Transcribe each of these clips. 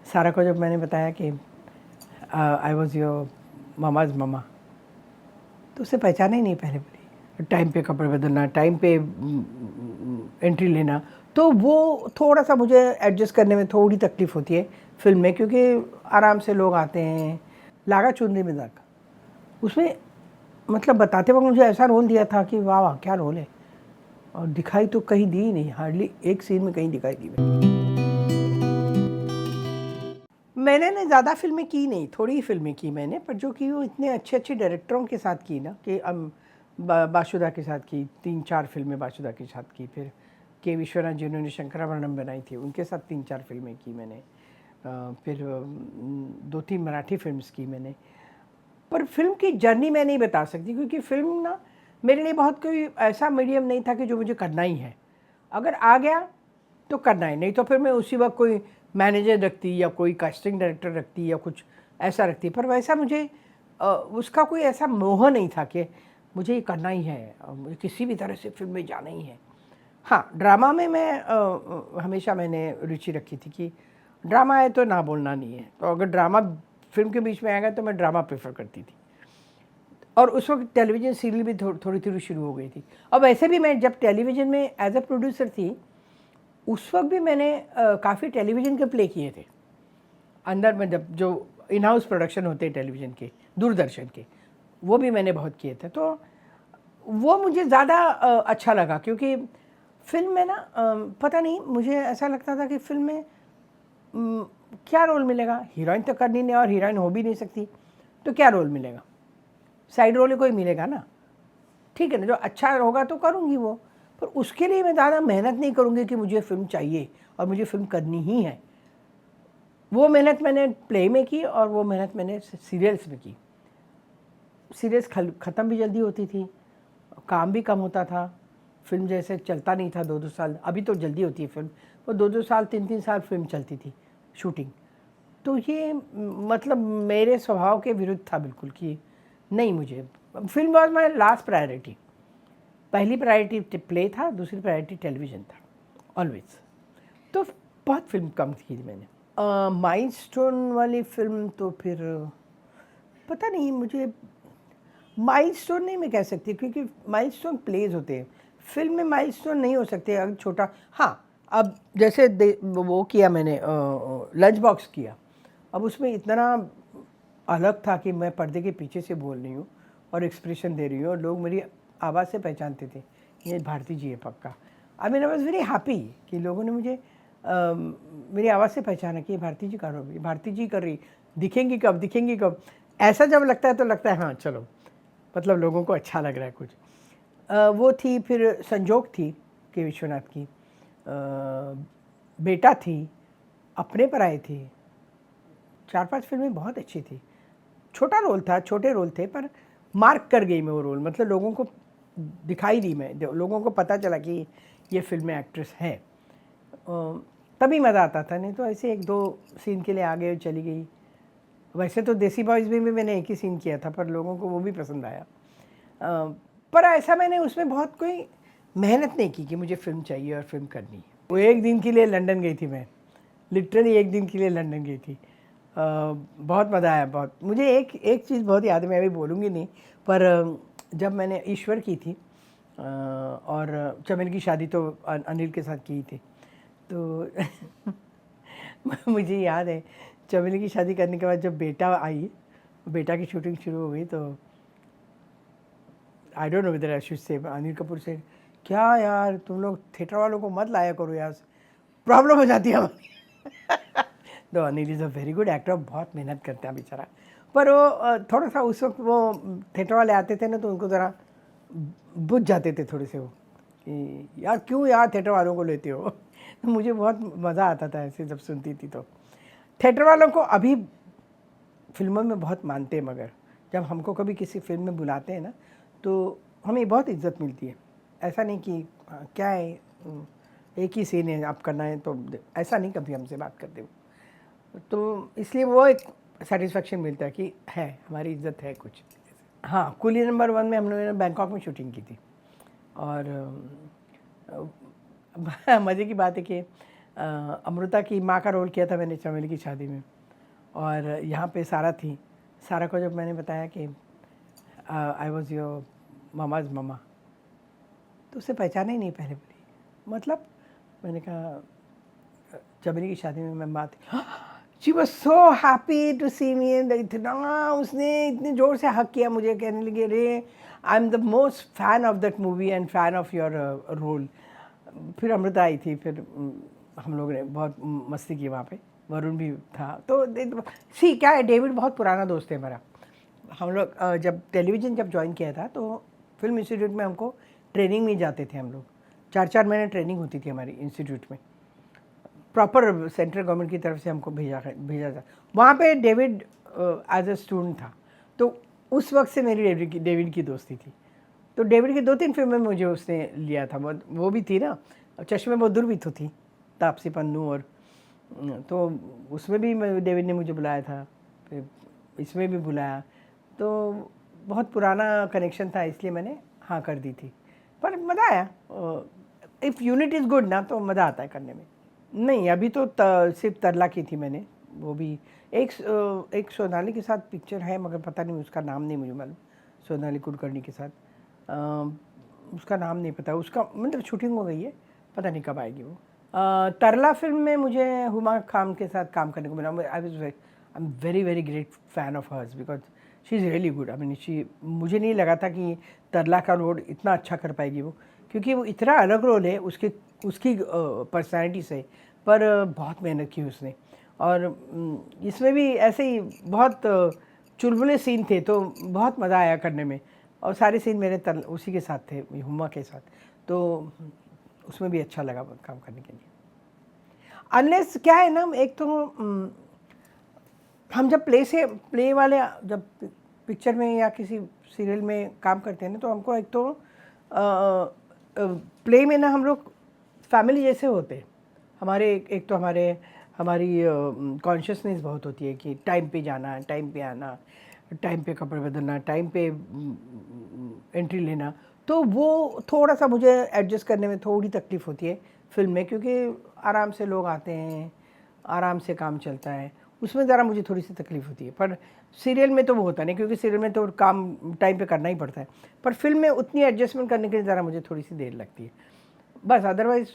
सारा को जब मैंने बताया कि आई वॉज योर मामाज मामा, तो उसे पहचाना ही नहीं पहले बोली। टाइम पे कपड़े बदलना, टाइम पे एंट्री लेना, तो वो थोड़ा सा मुझे एडजस्ट करने में थोड़ी तकलीफ़ होती है फिल्म में, क्योंकि आराम से लोग आते हैं। लागा चुनरी मजाक, उसमें मतलब बताते वक्त मुझे ऐसा रोल दिया था कि वाह वाह क्या रोल है, और दिखाई तो कहीं दी ही नहीं, हार्डली एक सीन में कहीं दिखाई दी। मैंने ना ज़्यादा फिल्में की नहीं, थोड़ी ही फिल्में की मैंने, पर जो कि वो इतने अच्छे अच्छे डायरेक्टरों के साथ की ना, कि बासुदा के साथ की 3-4 फिल्में बासुदा के साथ की, फिर के विश्वनाथ जिन्होंने शंकराभरणम बनाई थी उनके साथ 3-4 फिल्में की मैंने, फिर 2-3 मराठी फिल्म्स की मैंने। पर फिल्म की जर्नी मैं नहीं बता सकती, क्योंकि फिल्म ना मेरे लिए बहुत कोई ऐसा मीडियम नहीं था कि जो मुझे करना ही है। अगर आ गया तो करना है, नहीं तो फिर मैं उसी वक्त कोई मैनेजर रखती या कोई कास्टिंग डायरेक्टर रखती या कुछ ऐसा रखती। पर वैसा मुझे उसका कोई ऐसा मोह नहीं था कि मुझे ये करना ही है, मुझे किसी भी तरह से फिल्म में जाना ही है। हाँ, ड्रामा में मैं हमेशा मैंने रुचि रखी थी कि ड्रामा है तो ना बोलना नहीं है, तो अगर ड्रामा फिल्म के बीच में आएगा तो मैं ड्रामा प्रेफर करती थी। और उस वक्त टेलीविज़न सीरियल भी थोड़ी थोड़ी शुरू हो गई थी। अब ऐसे भी मैं जब टेलीविज़न में एज अ प्रोड्यूसर थी, उस वक्त भी मैंने काफ़ी टेलीविज़न के प्ले किए थे अंदर में, जब जो इन हाउस प्रोडक्शन होते हैं टेलीविज़न के, दूरदर्शन के, वो भी मैंने बहुत किए थे। तो वो मुझे ज़्यादा अच्छा लगा, क्योंकि फिल्म में ना पता नहीं, मुझे ऐसा लगता था कि फिल्म में क्या रोल मिलेगा, हीरोइन तो करनी नहीं और हीरोइन हो भी नहीं सकती, तो क्या रोल मिलेगा, साइड रोल ही कोई मिलेगा ना, ठीक है ना, जो अच्छा होगा तो करूँगी वो, पर उसके लिए मैं ज़्यादा मेहनत नहीं करूँगी कि मुझे फ़िल्म चाहिए और मुझे फ़िल्म करनी ही है। वो मेहनत मैंने प्ले में की और वो मेहनत मैंने सीरियल्स में की। सीरीज़ ख़त्म भी जल्दी होती थी, काम भी कम होता था, फिल्म जैसे चलता नहीं था 2-2 साल, अभी तो जल्दी होती है फिल्म, वो 2-2 साल 3-3 साल फिल्म चलती थी शूटिंग। तो ये मतलब मेरे स्वभाव के विरुद्ध था बिल्कुल, कि नहीं, मुझे film was my last priority. पहली प्रायोरिटी प्ले था, दूसरी प्रायोरिटी टेलीविज़न था ऑलवेज। तो बहुत फिल्म कम की थी मैंने। माइलस्टोन वाली फिल्म तो फिर पता नहीं मुझे, माइलस्टोन नहीं मैं कह सकती, क्योंकि माइलस्टोन प्लेज होते हैं, फिल्म में माइलस्टोन नहीं हो सकते अगर छोटा। हाँ, अब जैसे वो किया मैंने लंच बॉक्स किया, अब उसमें इतना अलग था कि मैं पर्दे के पीछे से बोल रही हूँ और एक्सप्रेशन दे रही हूँ, और लोग मेरी आवाज़ से पहचानते थे ये भारती जी है पक्का। I mean I was very happy कि लोगों ने मुझे मेरी आवाज़ से पहचाना कि ये भारती जी कर रही, भारती जी कर रही, दिखेंगी कब, दिखेंगी कब, ऐसा जब लगता है तो लगता है हाँ चलो, मतलब लोगों को अच्छा लग रहा है कुछ। वो थी, फिर संजोग थी के विश्वनाथ की, बेटा थी, अपने पर आए थी, 4-5 फिल्में बहुत अच्छी थी। छोटा रोल था, छोटे रोल थे, पर मार्क कर गई मैं वो रोल, मतलब लोगों को दिखाई दी मैं, लोगों को पता चला कि ये फिल्म में एक्ट्रेस है, तभी मज़ा आता था, नहीं तो ऐसे 1-2 सीन के लिए आ गए चली गई। वैसे तो देसी बॉयज़ में भी मैंने एक ही सीन किया था, पर लोगों को वो भी पसंद आया। पर ऐसा मैंने उसमें बहुत कोई मेहनत नहीं की कि मुझे फ़िल्म चाहिए और फ़िल्म करनी है। वो एक दिन के लिए लंदन गई थी मैं, लिटरली एक दिन के लिए लंदन गई थी। बहुत मज़ा आया, बहुत। मुझे एक चीज़ बहुत याद है, मैं अभी बोलूँगी नहीं, पर जब मैंने ईश्वर की थी और चमेल की शादी तो अनिल के साथ की थी, तो मुझे याद है चमेली की शादी करने के बाद जब बेटा आई, बेटा की शूटिंग शुरू हो गई, तो I don't know whether I should say, Anil Kapoor से, क्या यार तुम लोग थिएटर वालों को मत लाया करो यार, प्रॉब्लम हो जाती है हमारी। तो Anil is a very good actor, बहुत मेहनत करते हैं बेचारा, पर वो थोड़ा सा उस वक्त वो थिएटर वाले आते थे ना, तो उनको ज़रा बुझ जाते थे थोड़े से वो, कि यार क्यों यार थिएटर वालों को लेते हो। तो मुझे बहुत मज़ा आता था ऐसे जब सुनती थी, तो थिएटर वालों को अभी फिल्मों में बहुत मानते हैं, मगर जब हमको कभी किसी फिल्म में बुलाते हैं ना, तो हमें बहुत इज्जत मिलती है। ऐसा नहीं कि क्या है, एक ही सीन है आप करना है, तो ऐसा नहीं कभी हमसे बात करते हो। तो इसलिए वो एक सेटिस्फेक्शन मिलता है कि है, हमारी इज्जत है कुछ। हाँ, कुली नंबर 1 में हम लोगों ने बैंकॉक में शूटिंग की थी, और मज़े की बात है कि अमृता की माँ का रोल किया था मैंने चमेली की शादी में, और यहाँ पे सारा थी। सारा को जब मैंने बताया कि I was your mama's mama, तो उसे पहचाना ही नहीं पहले बोली। मतलब मैंने कहा चमेली की शादी में मैं माँ थी। She was so happy to see me, इतना उसने इतने ज़ोर से हक किया मुझे, कहने लगे रे I am the most fan of that movie and fan of your role. फिर अमृता आई थी, फिर हम लोग ने बहुत मस्ती की वहाँ पे, वरुण भी था। तो सी क्या है, डेविड बहुत पुराना दोस्त है हमारा। हम लोग जब टेलीविज़न जब ज्वाइन किया था तो फिल्म इंस्टीट्यूट में हमको ट्रेनिंग में जाते थे हम लोग। 4-4 महीने ट्रेनिंग होती थी हमारी इंस्टीट्यूट में, प्रॉपर सेंट्रल गवर्नमेंट की तरफ से हमको भेजा था। वहाँ पे डेविड एज अ स्टूडेंट था, तो उस वक्त से मेरी डेविड की दोस्ती थी। तो डेविड की 2-3 फिल्में मुझे उसने लिया था, वो भी थी ना, चश्मे बहादुर भी तो थी, तापसी पन्नू, और तो उसमें भी डेविड ने मुझे बुलाया था, फिर इसमें भी बुलाया। तो बहुत पुराना कनेक्शन था, इसलिए मैंने हाँ कर दी थी। पर मज़ा आया। इफ़ यूनिट इज़ गुड ना तो मज़ा आता है करने में। नहीं, अभी तो सिर्फ तरला की थी मैंने, वो भी एक सोनाली के साथ पिक्चर है, मगर पता नहीं उसका नाम नहीं मुझे मालूम। सोनाली कुलकर्णी के साथ उसका नाम नहीं पता, उसका मतलब शूटिंग हो गई है, पता नहीं कब आएगी वो। तरला फिल्म में मुझे हुमा खान के साथ काम करने को मिला। I am very very great fan of hers because she is really good. I mean मुझे नहीं लगा था कि तरला का रोल इतना अच्छा कर पाएगी वो, क्योंकि वो इतना अलग रोल है उसकी पर्सनैलिटी से, पर बहुत मेहनत की उसने। और इसमें भी ऐसे ही बहुत चुलबुले सीन थे, तो बहुत मज़ा आया करने में। और सारे सीन मेरे उसी के साथ थे, हुमा के साथ, तो उसमें भी अच्छा लगा काम करने के लिए। अनलेस क्या है ना, एक तो हम जब प्ले वाले जब पिक्चर में या किसी सीरियल में काम करते हैं ना, तो हमको एक तो प्ले में ना हम लोग फैमिली जैसे होते हैं। हमारे एक तो हमारी कॉन्शियसनेस बहुत होती है कि टाइम पे जाना, टाइम पे आना, टाइम पे कपड़े बदलना, टाइम पे एंट्री लेना। तो वो थोड़ा सा मुझे एडजस्ट करने में थोड़ी तकलीफ़ होती है फिल्म में, क्योंकि आराम से लोग आते हैं, आराम से काम चलता है, उसमें ज़रा मुझे थोड़ी सी तकलीफ़ होती है। पर सीरियल में तो वो होता नहीं, क्योंकि सीरियल में तो काम टाइम पे करना ही पड़ता है। पर फिल्म में उतनी एडजस्टमेंट करने के लिए ज़रा मुझे थोड़ी सी देर लगती है, बस। अदरवाइज़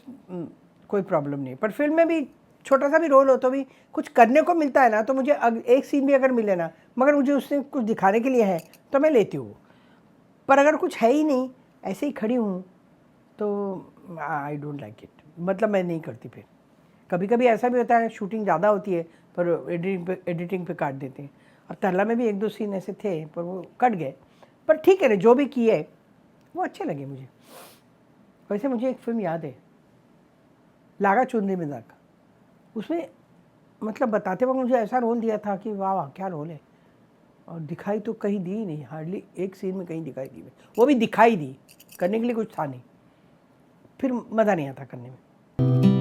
कोई प्रॉब्लम नहीं। पर फिल्म में भी छोटा सा भी रोल हो तो भी कुछ करने को मिलता है ना, तो मुझे एक सीन भी अगर मिले ना, मगर मुझे उससे कुछ दिखाने के लिए है तो मैं लेती हूँ। पर अगर कुछ है ही नहीं, ऐसे ही खड़ी हूँ, तो आई डोंट लाइक इट, मतलब मैं नहीं करती। फिर कभी कभी ऐसा भी होता है शूटिंग ज़्यादा होती है पर एडिटिंग पे काट देते हैं। और तरला में भी 1-2 सीन ऐसे थे पर वो कट गए। पर ठीक है ना, जो भी किए वो अच्छे लगे मुझे। वैसे मुझे एक फिल्म याद है, लागा चुनरी में दाग। उसमें मतलब बताते वक्त मुझे ऐसा रोल दिया था कि वाह वाह क्या रोल है, और दिखाई तो कहीं दी ही नहीं, हार्डली एक सीन में कहीं दिखाई दी, वो भी दिखाई दी, करने के लिए कुछ था नहीं, फिर मज़ा नहीं आता करने में।